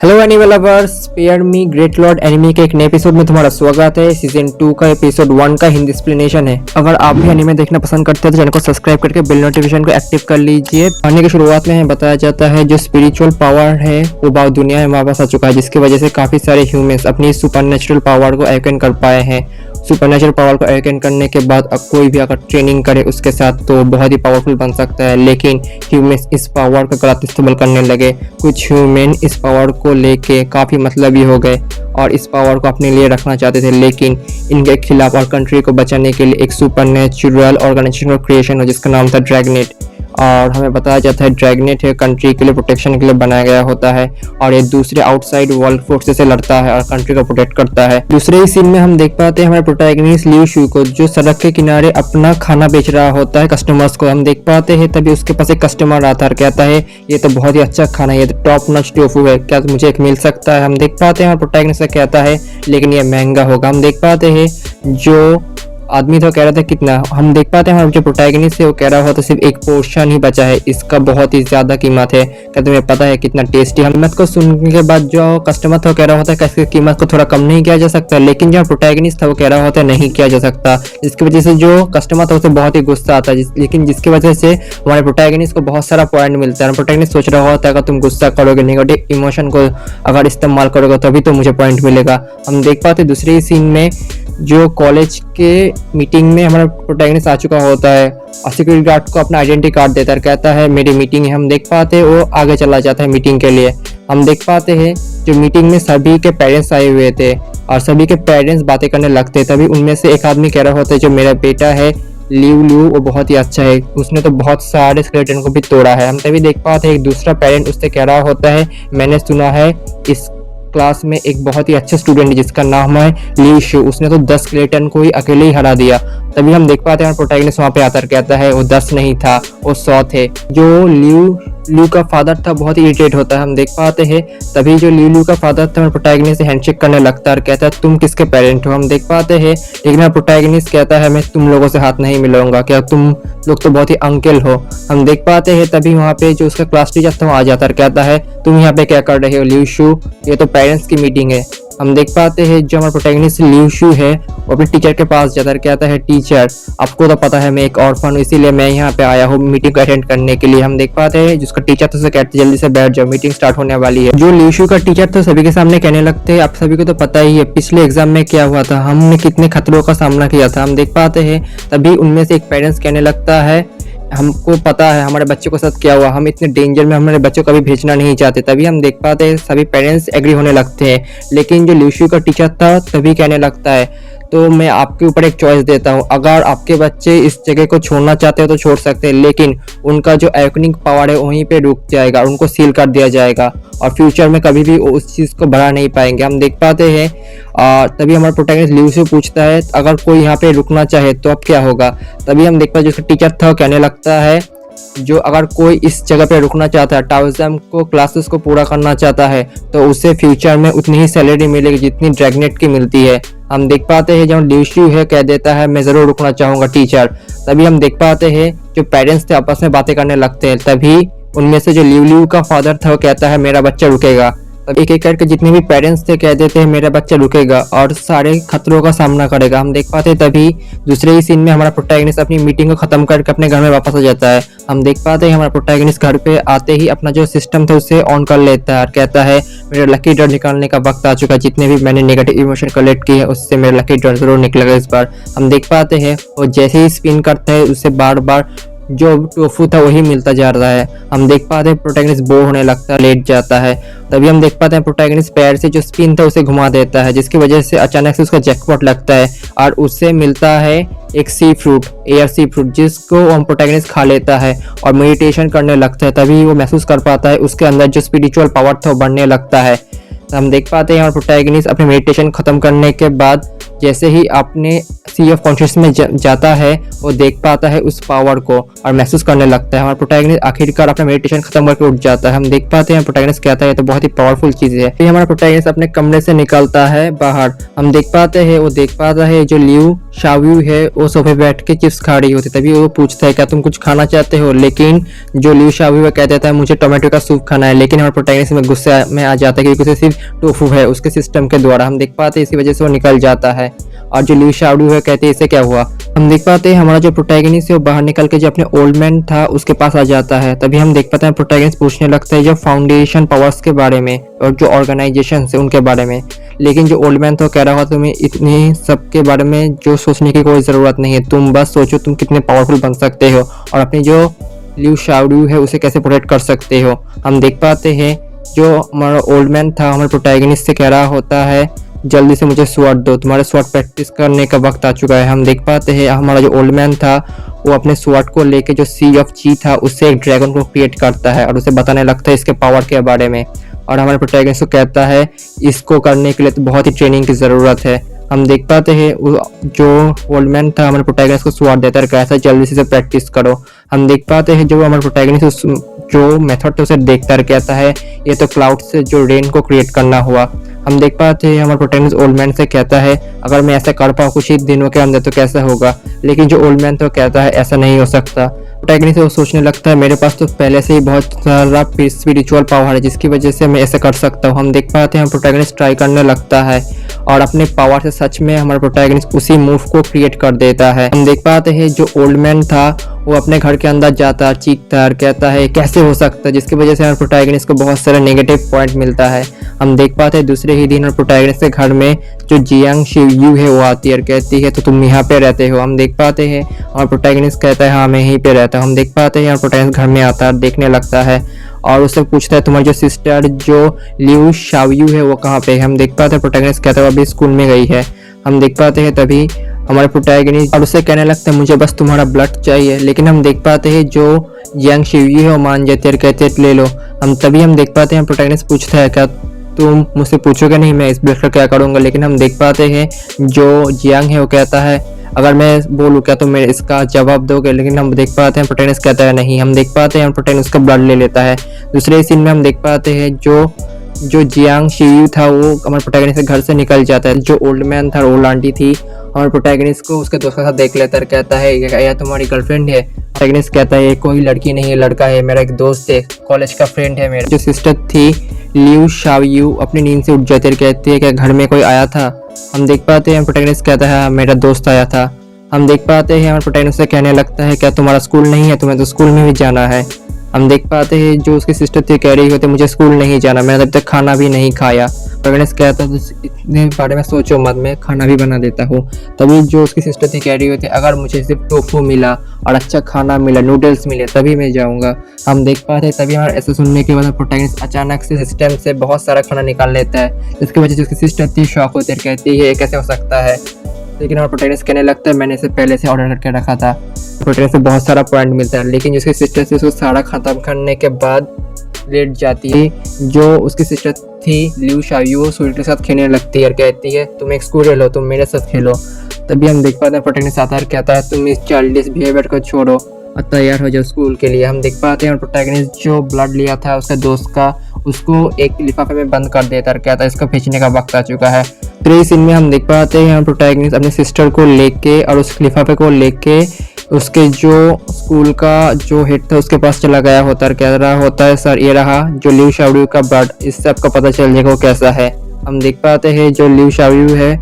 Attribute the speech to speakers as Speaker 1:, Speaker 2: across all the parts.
Speaker 1: Hello anime lovers, spare me great lord anime के एक नए एपिसोड में तुम्हारा स्वागत है। सीजन 2 का एपिसोड 1 का हिंदी एक्सप्लेनेशन है। अगर आप भी एनिमे देखना पसंद करते हैं तो चैनल को सब्सक्राइब करके बेल नोटिफिकेशन को एक्टिव कर लीजिए। कहानी की शुरुआत में बताया जाता है जो स्पिरिचुअल पावर है वो बहुत दुनिया में वापस आ चुका है, जिसकी वजह से काफी सारे ह्यूमंस अपनी सुपरनेचुरल पावर को अवेकन कर पाए हैं। सुपरनेचुरल पावर को अवेकन करने के बाद अब कोई भी अगर ट्रेनिंग करे उसके साथ तो बहुत ही पावरफुल बन सकता है, लेकिन ह्यूमंस इस पावर का गलत इस्तेमाल करने लगे। कुछ ह्यूमन इस पावर को लेके काफ़ी मतलबी हो गए और इस पावर को अपने लिए रखना चाहते थे, लेकिन इनके खिलाफ और कंट्री को बचाने के लिए एक सुपरनेचुरल ऑर्गेनाइजेशन का क्रिएशन हो जिसका नाम था ड्रैगनेट। और हमें बताया जाता है ड्रैगनेट है कंट्री के लिए प्रोटेक्शन के लिए बनाया गया होता है और ये दूसरे आउटसाइड वर्ल्ड फोर्सेस से लड़ता है और कंट्री को प्रोटेक्ट करता है। दूसरे ही सीन में हम देख पाते हैं हमारे प्रोटैगनिस्ट लियू शू को, जो सड़क के किनारे अपना खाना बेच रहा होता है कस्टमर्स को। हम देख पाते हैं तभी उसके पास एक कस्टमर आता है, कहता है ये तो बहुत ही अच्छा खाना है, ये तो टॉप नॉच टोफू है, क्या मुझे एक मिल सकता है। हम देख पाते हैं हमारे प्रोटैगनिस्ट कहता है लेकिन ये महंगा होगा। हम देख पाते हैं जो आदमी तो कह रहा था कितना, हम देख पाते हैं हमारा जो प्रोटैगनिस्ट है वो कह रहा होता सिर्फ एक पोर्शन ही बचा है, इसका बहुत ही ज्यादा कीमत है, क्या तुम्हें पता है कितना टेस्टी। हम कीमत को सुनने के बाद जो कस्टमर था वो कह रहा होता है कि इसकी कीमत को थोड़ा कम नहीं किया जा सकता, लेकिन जो प्रोटैगनिस्ट था वो कह रहा होता है नहीं किया जा सकता, जिसकी वजह से जो कस्टमर था उसे बहुत ही गुस्सा आता है। लेकिन जिसकी वजह से हमारे प्रोटैगनिस्ट को बहुत सारा पॉइंट मिलता है। प्रोटैगनिस्ट सोच रहा होता है अगर तुम गुस्सा करोगे, नेगेटिव इमोशन को अगर इस्तेमाल करोगे तभी तो मुझे पॉइंट मिलेगा। हम देख पाते दूसरे ही सीन में जो कॉलेज के मीटिंग में हमारा प्रोटैगनिस्ट आ चुका होता है और सिक्योरिटी गार्ड को अपना आइडेंटिटी कार्ड देता है, कहता है मेरी मीटिंग है। हम देख पाते हैं वो आगे चला जाता है मीटिंग के लिए। हम देख पाते हैं जो मीटिंग में सभी के पेरेंट्स आए हुए थे और सभी के पेरेंट्स बातें करने लगते, तभी उनमें से एक आदमी कह रहा होता है जो मेरा बेटा है लियू वो बहुत ही अच्छा है, उसने तो बहुत सारे स्केलेटन को भी तोड़ा है। हम तभी देख पाते हैं एक दूसरा पेरेंट उससे कह रहा होता है मैंने सुना है इस क्लास में एक बहुत ही अच्छा स्टूडेंट है जिसका नाम है लियू शू, उसने तो 10 स्केलेटन को ही अकेले ही हरा दिया। तभी हम देख पाते हैं प्रोटैगनिस्ट वहाँ पे आता कहता है वो 10 नहीं था वो 100 थे। जो लियू का फादर था बहुत ही इरिटेट होता है। हम देख पाते हैं तभी जो लियू का फादर था प्रोटैगनिस्ट से हैंडशेक करने लगता है और कहता है तुम किसके पेरेंट हो। हम देख पाते हैं लेकिन प्रोटैगनिस्ट कहता है मैं तुम लोगों से हाथ नहीं मिलाऊंगा, क्या तुम लोग तो बहुत ही अंकल हो। हम देख पाते हैं तभी वहाँ पे जो उसका क्लास टीचर था वो आ जाता है, कहता है तुम यहाँ पे क्या कर रहे हो लियू शू, ये तो पेरेंट्स की मीटिंग है। हम देख पाते हैं जो हमारा प्रोटैगनिस्ट लियू शू है वो अपने टीचर के पास जाता है, कहता है टीचर आपको तो पता है मैं एक ऑर्फन हूँ इसीलिए मैं यहाँ पे आया हूँ मीटिंग को अटेंड करने के लिए। हम देख पाते हैं जिसका टीचर था उसे कहते जल्दी से बैठ जाओ मीटिंग स्टार्ट होने वाली है। जो लियू शू का टीचर था सभी के सामने कहने लगते हैं आप सभी को तो पता ही है पिछले एग्जाम में क्या हुआ था, हमने कितने खतरों का सामना किया था। हम देख पाते हैं तभी उनमें से एक पेरेंट्स कहने लगता है हमको पता है हमारे बच्चे को साथ क्या हुआ, हम इतने डेंजर में हमारे बच्चों को कभी भेजना नहीं चाहते। तभी हम देख पाते हैं सभी पेरेंट्स एग्री होने लगते हैं, लेकिन जो लियू शू का टीचर था तभी कहने लगता है तो मैं आपके ऊपर एक चॉइस देता हूँ, अगर आपके बच्चे इस जगह को छोड़ना चाहते हो तो छोड़ सकते हैं, लेकिन उनका जो अवेकनिंग पावर है वहीं पे रुक जाएगा, उनको सील कर दिया जाएगा और फ्यूचर में कभी भी उस चीज़ को बढ़ा नहीं पाएंगे। हम देख पाते हैं और तभी हमारा प्रोटैगनिस्ट लियू से पूछता है अगर कोई यहाँ पे रुकना चाहे तो अब क्या होगा। तभी हम देख पाते जो उसका टीचर था वो कहने लगता है जो अगर कोई इस जगह पे रुकना चाहता है टाउज़म को क्लासेस को पूरा करना चाहता है तो उसे फ्यूचर में उतनी ही सैलरी मिलेगी जितनी ड्रैगनेट की मिलती है। हम देख पाते हैं जब लियू शू है कह देता है मैं जरूर रुकना चाहूंगा टीचर। तभी हम देख पाते हैं जो पेरेंट्स थे आपस में बातें करने लगते हैं, तभी उनमें से जो लियू का फादर था वो कहता है मेरा बच्चा रुकेगा। एक एक करके जितने भी पेरेंट्स थे कह देते हैं मेरा बच्चा रुकेगा और सारे खतरों का सामना करेगा। हम देख पाते हैं तभी दूसरे ही सीन में हमारा प्रोटैगनिस्ट अपनी मीटिंग को खत्म करके अपने घर में वापस आ जाता है। हम देख पाते हैं हमारा प्रोटैगनिस्ट घर पे आते ही अपना जो सिस्टम था उसे ऑन कर लेता है और कहता है मेरा लकी ड्रॉ निकालने का वक्त आ चुका है, जितने भी मैंने नेगेटिव इमोशन कलेक्ट किए उससे मेरा लकी ड्रॉ जरूर निकलेगा इस बार। हम देख पाते हैं वो जैसे ही स्पिन करता है उससे बार बार जो टोफू था वही मिलता जा रहा है। हम देख पाते हैं प्रोटैगनिस्ट बोर होने लगता है, लेट जाता है। तभी हम देख पाते हैं प्रोटैगनिस्ट पैर से जो स्पिन था उसे घुमा देता है, जिसकी वजह से अचानक से उसका जैकपॉट लगता है और उससे मिलता है एक सी फ्रूट एयर सी फ्रूट, जिसको हम प्रोटैगनिस्ट खा लेता है और मेडिटेशन करने लगता है। तभी वो महसूस कर पाता है उसके अंदर जो स्पिरिचुअल पावर था वो बढ़ने लगता है। हम देख पाते हैं और प्रोटैगनिस्ट अपने मेडिटेशन खत्म करने के बाद जैसे ही अपने सी ऑफ कॉन्शियस में जाता है वो देख पाता है उस पावर को और महसूस करने लगता है। हमारा प्रोटैगनिस्ट आखिरकार अपना मेडिटेशन खत्म करके उठ जाता है। हम देख पाते हैं प्रोटैगनिस्ट कहता है तो बहुत ही पावरफुल चीज़ है। फिर हमारा प्रोटैगनिस्ट अपने कमरे से निकलता है बाहर। हम देख पाते हैं वो देख पाता है जो लियू शाव्यू है वो सोफे बैठ के चिप्स खा रही होती। तभी वो पूछता है क्या तुम कुछ खाना चाहते हो, लेकिन जो लियू शाव्यू है कह देता है मुझे टोमेटो का सूप खाना है। लेकिन हमारा प्रोटैगनिस्ट में गुस्से में आ जाता है क्योंकि उसे सिर्फ टोफू है उसके सिस्टम के द्वारा। हम देख पाते हैं इसी वजह से वो निकल जाता है और जो लियू शाव्यू है कहते हैं इसे क्या हुआ। हम देख पाते हैं हमारा जो प्रोटैगनिस्ट है वो बाहर निकल के जो अपने ओल्ड मैन था उसके पास आ जाता है। तभी हम देख पाते हैं प्रोटैगनिस्ट पूछने लगता है जो फाउंडेशन पावर्स के बारे में और जो ऑर्गेनाइजेशन है उनके बारे में। लेकिन जो ओल्ड मैन था कह रहा हुआ तुम्हें इतने सब के बारे में जो सोचने की कोई ज़रूरत नहीं है, तुम बस सोचो तुम कितने पावरफुल बन सकते हो और अपनी जो लियू शाव्यू है उसे कैसे प्रोटेक्ट कर सकते हो। हम देख पाते हैं जो हमारा ओल्ड मैन था हमारे प्रोटैगनिस्ट से कह रहा होता है जल्दी से मुझे स्वॉर्ड दो, तुम्हारे स्वॉर्ड प्रैक्टिस करने का वक्त आ चुका है। हम देख पाते हैं हमारा जो ओल्ड मैन था वो अपने स्वॉर्ड को लेके जो सी ऑफ ची था उससे एक ड्रैगन को क्रिएट करता है और उसे बताने लगता है इसके पावर के बारे में। और हमारे प्रोटैगनिस्ट को कहता है इसको करने के लिए तो बहुत ही ट्रेनिंग की ज़रूरत है। हम देख पाते हैं जो ओल्ड मैन था हमारे प्रोटैगनिस्ट को स्वॉर्ड देता है कैसा जल्दी से प्रैक्टिस करो। हम देख पाते हैं जो हमारे प्रोटैगनिस्ट जो मेथड था उसे देखता है कहता है ये तो क्लाउड से जो रेन को क्रिएट करना हुआ। हम देख पाते हैं हमारा प्रोटैगनिस्ट ओल्ड मैन से कहता है अगर मैं ऐसा कर पाऊँ कुछ ही दिनों के अंदर तो कैसा होगा। लेकिन जो ओल्ड मैन तो कहता है ऐसा नहीं हो सकता। प्रोटैगनिस्ट वो सोचने लगता है मेरे पास तो पहले से ही बहुत सारा स्पिरिचुअल पावर है जिसकी वजह से मैं ऐसा कर सकता हूँ। हम देख पाते हैं हम प्रोटैगनिस्ट ट्राई करने लगता है और अपने पावर से सच में हमारा प्रोटैगनिस्ट उसी मूव को क्रिएट कर देता है। हम देख पाते हैं जो ओल्ड मैन था वो अपने घर के अंदर जाता है चीखता है कहता है कैसे हो सकता है, जिसकी वजह से हमारे प्रोटैगनिस्ट को बहुत सारा नेगेटिव पॉइंट मिलता है। हम देख पाते हैं दूसरे ही दिन हमारे प्रोटैगनिस्ट के घर में जो जियांग शिवयू है वो आती है और कहती है तो तुम यहाँ पे रहते हो। हम देख पाते हैं और प्रोटैगनिस्ट कहता है हाँ मैं यहीं पे रहता हूँ। हम देख पाते हैं और प्रोटैगनिस्ट घर में आता है देखने लगता है और उससे पूछता है तुम्हारी जो सिस्टर जो लियू शाव्यू है वो कहाँ पे है। हम देख पाते हैं प्रोटैगनिस्ट कहता है वो अभी स्कूल में गई है। हम देख पाते हैं तभी हमारे प्रोटैगनिस्ट और उससे कहने लगता है मुझे बस तुम्हारा ब्लड चाहिए। लेकिन हम देख पाते हैं जो यंग शिवयू है वो मान जाते हैं कहते हैं ले लो। हम देख पाते हैं प्रोटैगनिस्ट पूछता है क्या तुम मुझसे पूछोगे नहीं मैं इस ब्लड का क्या करूँगा। लेकिन हम देख पाते हैं जो जियांग है वो कहता है अगर मैं बोलूँ क्या तुम मेरे इसका जवाब दोगे। लेकिन हम देख पाते हैं प्रोटैगनिस्ट कहता है नहीं। हम देख पाते हैं प्रोटैगनिस्ट का ब्लड ले लेता है। दूसरे सीन में हम देख पाते हैं जो जियांग शिवयू था वो हमारे प्रोटैगनिस्ट के घर से निकल जाता है। जो ओल्ड मैन था ओल्ड आंटी थी और प्रोटैगनिस्ट को उसके दोस्त के साथ देख लेता है कहता है यह तुम्हारी गर्लफ्रेंड है। प्रोटैगनिस्ट कहता है ये कोई लड़की नहीं है लड़का है मेरा एक दोस्त है कॉलेज का फ्रेंड है मेरा। जो सिस्टर थी लियू शाव्यू अपनी नींद से उठ जाती है कहती है कि घर में कोई आया था। हम देख पाते हैं प्रोटैगनिस्ट कहता है मेरा दोस्त आया था। हम देख पाते हैं हमारे प्रोटैगनिस्ट से कहने लगता है क्या तुम्हारा स्कूल नहीं है, तुम्हें तो स्कूल में भी जाना है। हम देख पाते हैं जो उसकी सिस्टर थी कह रही होती मुझे स्कूल नहीं जाना, मैंने अभी तक खाना भी नहीं खाया। प्रोटैगनिस्ट कहता है इतने बारे में सोचो मत, मैं खाना भी बना देता हूँ। तभी जो उसकी सिस्टर थी कह रही होती अगर मुझे सिर्फ टोफू मिला और अच्छा खाना मिला नूडल्स मिले तभी मैं जाऊँगा। हम देख पाते हैं तभी हमारे ऐसे सुनने के बाद प्रोटैगनिस्ट अचानक से सिस्टम से बहुत सारा खाना निकाल लेता है जिसकी वजह से उसकी सिस्टर थी शॉक होती है कहती है ये कैसे हो सकता है। लेकिन हमारा प्रोटैगनिस्ट कहने लगता है मैंने इसे पहले से ऑर्डर करके रखा था। प्रोटैगनिस्ट से बहुत सारा पॉइंट मिलता है लेकिन उसकी सिस्टर से उसको सारा ख़त्म करने के बाद लेट जाती है। जो उसकी सिस्टर थी लियू शाव्यू वो सूर्य के साथ खेलने लगती है और कहती है तुम एक स्कूल हो तुम मेरे साथ खेलो। तभी हम देख पाते हैं प्रोटैगनिस्ट आता है कहता है तुम इस चाइल्डिश बिहेवियर को छोड़ो और तैयार हो जाओ स्कूल के लिए। हम देख पाते हैं प्रोटैगनिस्ट जो ब्लड लिया था उसके दोस्त का उसको एक लिफाफे में बंद कर देता है और कहता है इसको भेजने का वक्त आ चुका है। तो इस सीन में हम देख पाते हैं प्रोटैगनिस्ट अपने सिस्टर को लेके और उस लिफाफे को लेके उसके जो स्कूल का जो हेड था उसके पास चला गया होता है। कह रहा होता है सर ये रहा जो लियू शाव्यू का ब्लड, इससे आपको पता चल जाएगा वो कैसा है। हम देख पाते हैं जो लियू शाव्यू है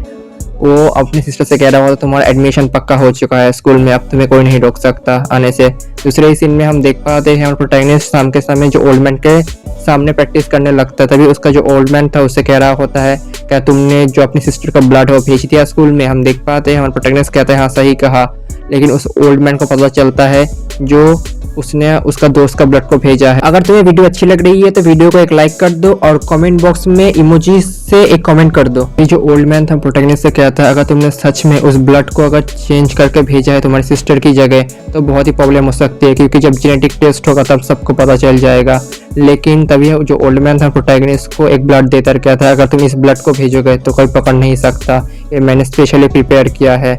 Speaker 1: वो अपनी सिस्टर से कह रहा होता तुम्हारा एडमिशन पक्का हो चुका है स्कूल में, अब तुम्हें कोई नहीं रोक सकता आने से। दूसरे ही सीन में हम देख पाते हैं प्रोटैगनिस्ट शाम के समय जो ओल्ड मैन के सामने प्रैक्टिस करने लगता है। तभी उसका जो ओल्ड मैन था उससे कह रहा होता है क्या तुमने जो अपनी सिस्टर का ब्लड हो भेज दिया स्कूल में। हम देख पाते हैं प्रोटैगनिस्ट कहता है हाँ सही कहा। लेकिन उस ओल्ड मैन को पता चलता है जो उसने उसका दोस्त का ब्लड को भेजा है। अगर तुम्हें वीडियो अच्छी लग रही है तो वीडियो को एक लाइक कर दो और कमेंट बॉक्स में इमोजी से एक कमेंट कर दो। ये जो ओल्ड मैन था प्रोटैगनिस्ट से कहता है अगर तुमने सच में उस ब्लड को अगर चेंज करके भेजा है तुम्हारी सिस्टर की जगह तो बहुत ही प्रॉब्लम हो सकती है, क्योंकि जब जेनेटिक टेस्ट होगा तब सबको पता चल जाएगा। लेकिन तभी जो ओल्ड मैन था प्रोटैगनिस्ट को एक ब्लड देता कहता है अगर तुम इस ब्लड को भेजोगे तो कोई पकड़ नहीं सकता, ये मैंने स्पेशली प्रिपेयर किया है।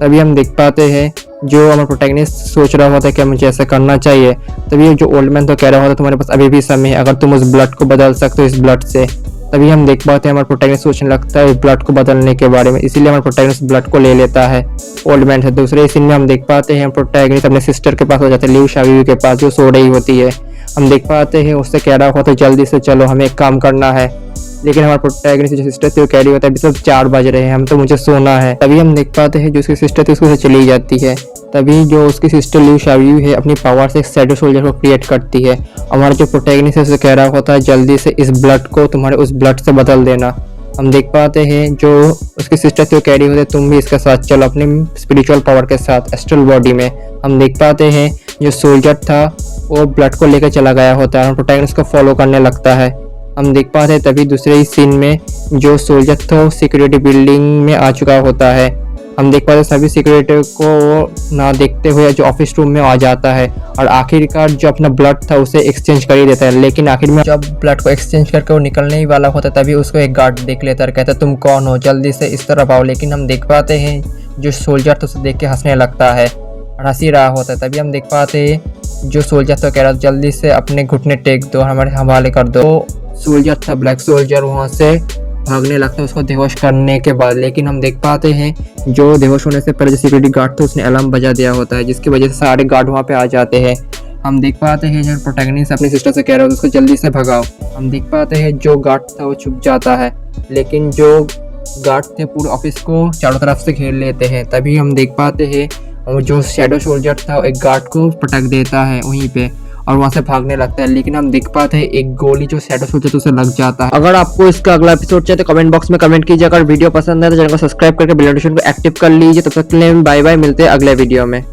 Speaker 1: तभी हम देख पाते हैं जो हमारा प्रोटैगनिस्ट सोच रहा होता है कि मुझे ऐसा करना चाहिए, तभी जो ओल्ड मैन तो कह रहा होता है तुम्हारे पास अभी भी समय है, अगर तुम उस ब्लड को बदल सकते हो इस ब्लड से। तभी हम देख पाते हैं हमारा प्रोटैगनिस्ट सोचने लगता है इस ब्लड को बदलने के बारे में, इसीलिए हमारा प्रोटैगनिस्ट ब्लड को ले लेता है ओल्ड मैन से। दूसरे सीन में हम देख पाते हैं प्रोटैगनिस्ट अपने सिस्टर के पास हो जाते हैं, लिऊ शावी के पास, जो सो रही होती है। हम देख पाते हैं उससे कह रहा होता है जल्दी से चलो हमें एक काम करना है, लेकिन हमारे प्रोटैगनिस्ट जो सिस्टर थी वो कह रही होता है अभी सब 4 बज रहे हैं, हम तो मुझे सोना है। तभी हम देख पाते हैं जो उसकी सिस्टर थी उसको चली जाती है। तभी जो उसकी सिस्टर लिऊ शावी है अपनी पावर से एक शैडो सोल्जर को क्रिएट करती है। हमारा जो प्रोटैगनिस्ट है उसे कह रहा होता है जल्दी से इस ब्लड को तुम्हारे उस ब्लड से बदल देना। हम देख पाते हैं जो उसकी सिस्टर थी वो कह रही होती है तुम भी इसके साथ चलो अपने स्पिरिचुअल पावर के साथ एस्ट्रल बॉडी में। हम देख पाते हैं जो सोल्जर था वो ब्लड को लेकर चला गया होता है और प्रोटैगनिस्ट को फॉलो करने लगता है। हम देख पाते हैं तभी दूसरे ही सीन में जो सोल्जर था वो सिक्योरिटी बिल्डिंग में आ चुका होता है। हम देख पाते हैं सभी सिक्योरिटी को ना देखते हुए जो ऑफिस रूम में आ जाता है और आखिरकार जो अपना ब्लड था उसे एक्सचेंज कर ही देता है। लेकिन आखिर में जब ब्लड को एक्सचेंज करके वो निकलने ही वाला होता है तभी उसको एक गार्ड देख लेता है, कहता है तुम कौन हो, जल्दी से इस तरफ आओ। लेकिन हम देख पाते हैं जो सोल्जर था उसे देख के हंसने लगता है और हंसी रहा होता है। तभी हम देख पाते हैं जो सोल्जर था कह रहा था जल्दी से अपने घुटने टेक दो, हमारे हवाले कर दो। सोल्जर था ब्लैक सोल्जर वहाँ से भागने लगता है उसको बेहोश करने के बाद। लेकिन हम देख पाते हैं जो बेहोश होने से पहले जो सिक्योरिटी गार्ड था उसने अलार्म बजा दिया होता है, जिसकी वजह से सारे गार्ड वहाँ पे आ जाते हैं। हम देख पाते हैं जो प्रोटैगनिस्ट अपनी सिस्टर से कह रहा है उसको जल्दी से भगाओ। हम देख पाते हैं जो गार्ड था वो छुप जाता है, लेकिन जो गार्ड थे पूरे ऑफिस को चारों तरफ से घेर लेते हैं। तभी हम देख पाते हैं और जो शैडो सोल्जर था एक गार्ड को पटक देता है वहीं पे और वहां से भागने लगता है। लेकिन हम देख पाते हैं एक गोली जो शैडो सोल्जर था उसे लग जाता है। अगर आपको इसका अगला एपिसोड चाहिए तो कमेंट बॉक्स में कमेंट कीजिए। अगर वीडियो पसंद है तो चैनल को सब्सक्राइब करके बेल नोटिफिकेशन को एक्टिव कर लीजिए। तब तक के लिए बाय बाय, मिलते हैं अगले वीडियो में।